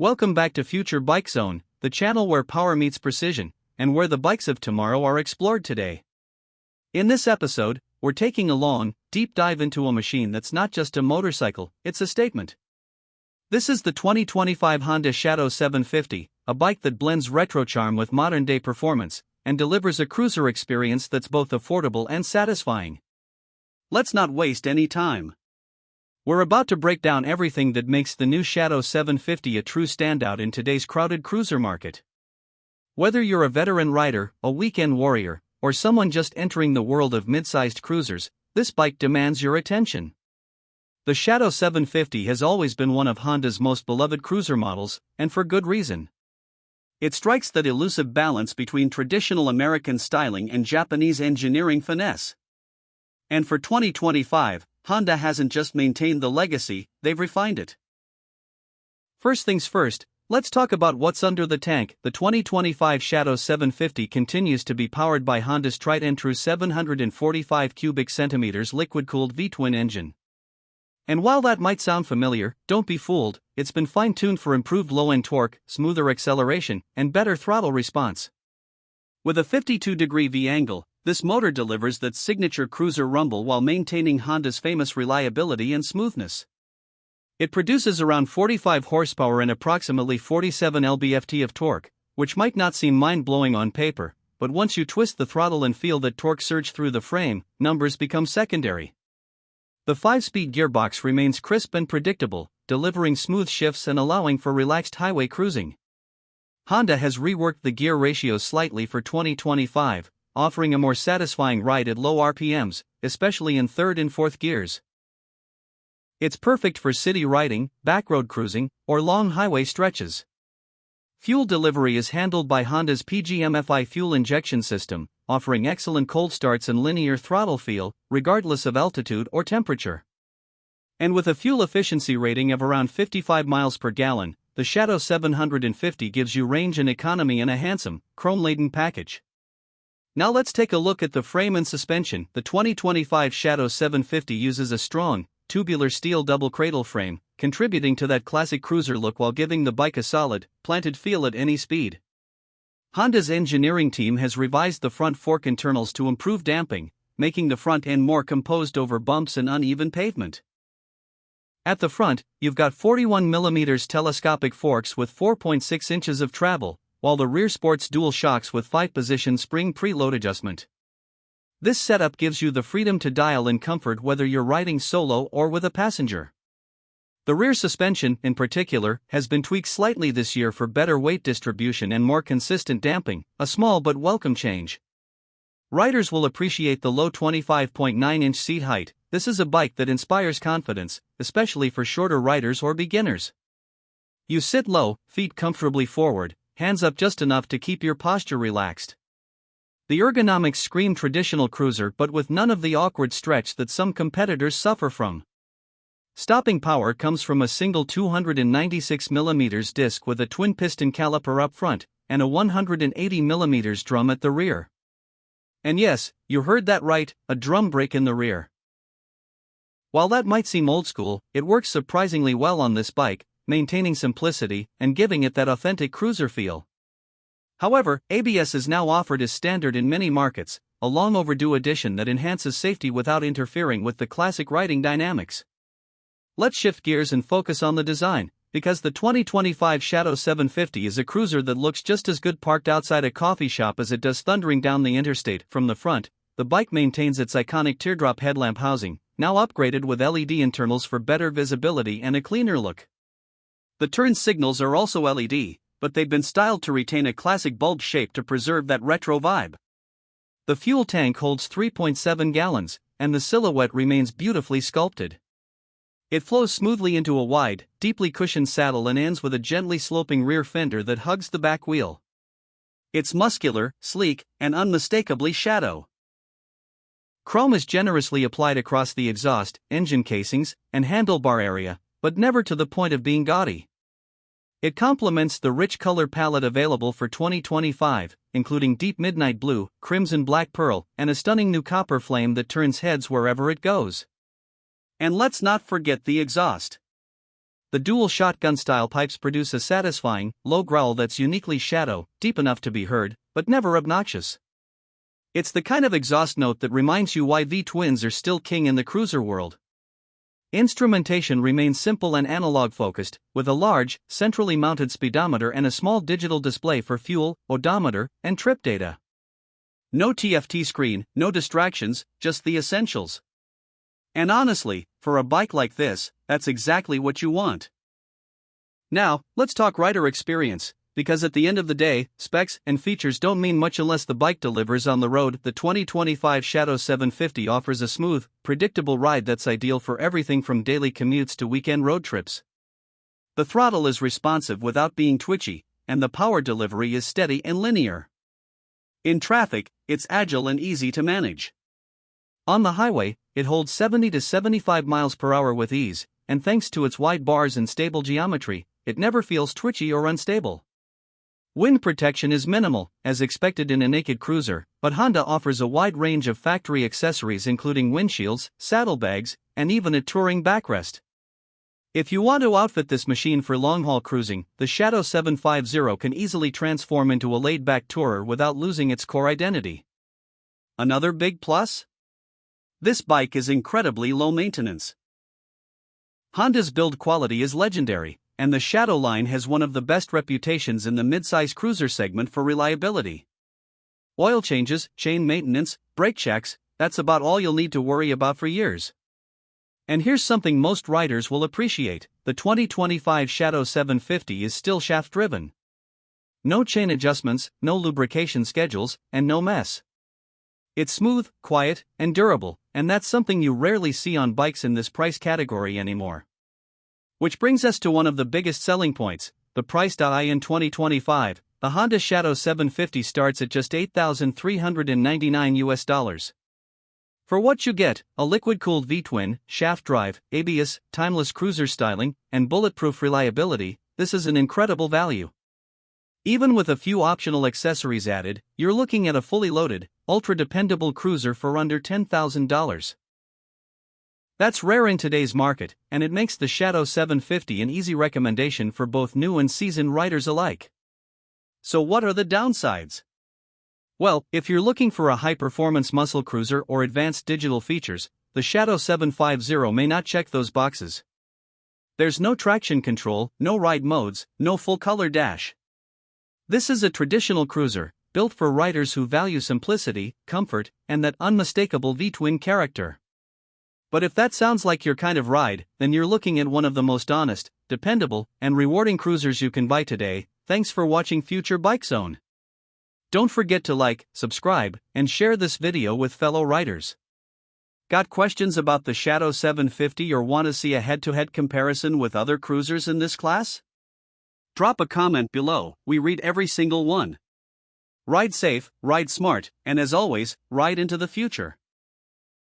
Welcome back to Future Bike Zone, the channel where power meets precision, and where the bikes of tomorrow are explored today. In this episode, we're taking a long, deep dive into a machine that's not just a motorcycle, it's a statement. This is the 2025 Honda Shadow 750, a bike that blends retro charm with modern-day performance, and delivers a cruiser experience that's both affordable and satisfying. Let's not waste any time. We're about to break down everything that makes the new Shadow 750 a true standout in today's crowded cruiser market. Whether you're a veteran rider, a weekend warrior, or someone just entering the world of mid-sized cruisers, this bike demands your attention. The Shadow 750 has always been one of Honda's most beloved cruiser models, and for good reason. It strikes that elusive balance between traditional American styling and Japanese engineering finesse. And for 2025, Honda hasn't just maintained the legacy, they've refined it. First things first, let's talk about what's under the tank. The 2025 Shadow 750 continues to be powered by Honda's tried and true 745 cubic centimeters liquid-cooled V-twin engine. And while that might sound familiar, don't be fooled, it's been fine-tuned for improved low-end torque, smoother acceleration, and better throttle response. With a 52-degree V-angle, this motor delivers that signature cruiser rumble while maintaining Honda's famous reliability and smoothness. It produces around 45 horsepower and approximately 47 lb-ft of torque, which might not seem mind-blowing on paper, but once you twist the throttle and feel that torque surge through the frame, numbers become secondary. The 5-speed gearbox remains crisp and predictable, delivering smooth shifts and allowing for relaxed highway cruising. Honda has reworked the gear ratios slightly for 2025, offering a more satisfying ride at low RPMs, especially in third and fourth gears. It's perfect for city riding, backroad cruising, or long highway stretches. Fuel delivery is handled by Honda's PGM-FI fuel injection system, offering excellent cold starts and linear throttle feel, regardless of altitude or temperature. And with a fuel efficiency rating of around 55 miles per gallon, the Shadow 750 gives you range and economy in a handsome, chrome-laden package. Now let's take a look at the frame and suspension. The 2025 Shadow 750 uses a strong, tubular steel double cradle frame, contributing to that classic cruiser look while giving the bike a solid, planted feel at any speed. Honda's engineering team has revised the front fork internals to improve damping, making the front end more composed over bumps and uneven pavement. At the front, you've got 41mm telescopic forks with 4.6 inches of travel, while the rear sports dual shocks with 5-position spring preload adjustment. This setup gives you the freedom to dial in comfort whether you're riding solo or with a passenger. The rear suspension, in particular, has been tweaked slightly this year for better weight distribution and more consistent damping, a small but welcome change. Riders will appreciate the low 25.9-inch seat height. This is a bike that inspires confidence, especially for shorter riders or beginners. You sit low, feet comfortably forward, hands up just enough to keep your posture relaxed. The ergonomics scream traditional cruiser but with none of the awkward stretch that some competitors suffer from. Stopping power comes from a single 296mm disc with a twin-piston caliper up front, and a 180mm drum at the rear. And yes, you heard that right, a drum brake in the rear. While that might seem old school, it works surprisingly well on this bike, maintaining simplicity and giving it that authentic cruiser feel. However, ABS is now offered as standard in many markets, a long overdue addition that enhances safety without interfering with the classic riding dynamics. Let's shift gears and focus on the design, because the 2025 Shadow 750 is a cruiser that looks just as good parked outside a coffee shop as it does thundering down the interstate. From the front, the bike maintains its iconic teardrop headlamp housing, now upgraded with LED internals for better visibility and a cleaner look. The turn signals are also LED, but they've been styled to retain a classic bulb shape to preserve that retro vibe. The fuel tank holds 3.7 gallons, and the silhouette remains beautifully sculpted. It flows smoothly into a wide, deeply cushioned saddle and ends with a gently sloping rear fender that hugs the back wheel. It's muscular, sleek, and unmistakably Shadow. Chrome is generously applied across the exhaust, engine casings, and handlebar area, but never to the point of being gaudy. It complements the rich color palette available for 2025, including deep midnight blue, crimson black pearl, and a stunning new copper flame that turns heads wherever it goes. And let's not forget the exhaust. The dual shotgun-style pipes produce a satisfying, low growl that's uniquely Shadow, deep enough to be heard, but never obnoxious. It's the kind of exhaust note that reminds you why V-twins are still king in the cruiser world. Instrumentation remains simple and analog-focused, with a large, centrally mounted speedometer and a small digital display for fuel, odometer, and trip data. No TFT screen, no distractions, just the essentials. And honestly, for a bike like this, that's exactly what you want. Now, let's talk rider experience, because at the end of the day, specs and features don't mean much unless the bike delivers on the road. The 2025 Shadow 750 offers a smooth, predictable ride that's ideal for everything from daily commutes to weekend road trips. The throttle is responsive without being twitchy, and the power delivery is steady and linear. In traffic, it's agile and easy to manage. On the highway, it holds 70 to 75 miles per hour with ease, and thanks to its wide bars and stable geometry, it never feels twitchy or unstable. Wind protection is minimal, as expected in a naked cruiser, but Honda offers a wide range of factory accessories including windshields, saddlebags, and even a touring backrest. If you want to outfit this machine for long-haul cruising, the Shadow 750 can easily transform into a laid-back tourer without losing its core identity. Another big plus? This bike is incredibly low maintenance. Honda's build quality is legendary, and the Shadow line has one of the best reputations in the midsize cruiser segment for reliability. Oil changes, chain maintenance, brake checks, that's about all you'll need to worry about for years. And here's something most riders will appreciate: the 2025 Shadow 750 is still shaft-driven. No chain adjustments, no lubrication schedules, and no mess. It's smooth, quiet, and durable, and that's something you rarely see on bikes in this price category anymore. Which brings us to one of the biggest selling points, the price. In 2025, the Honda Shadow 750 starts at just $8,399. For what you get, a liquid-cooled V-twin, shaft drive, ABS, timeless cruiser styling, and bulletproof reliability, this is an incredible value. Even with a few optional accessories added, you're looking at a fully loaded, ultra-dependable cruiser for under $10,000. That's rare in today's market, and it makes the Shadow 750 an easy recommendation for both new and seasoned riders alike. So what are the downsides? Well, if you're looking for a high-performance muscle cruiser or advanced digital features, the Shadow 750 may not check those boxes. There's no traction control, no ride modes, no full-color dash. This is a traditional cruiser, built for riders who value simplicity, comfort, and that unmistakable V-twin character. But if that sounds like your kind of ride, then you're looking at one of the most honest, dependable, and rewarding cruisers you can buy today. Thanks for watching Future Bike Zone. Don't forget to like, subscribe, and share this video with fellow riders. Got questions about the Shadow 750 or want to see a head-to-head comparison with other cruisers in this class? Drop a comment below, we read every single one. Ride safe, ride smart, and as always, ride into the future.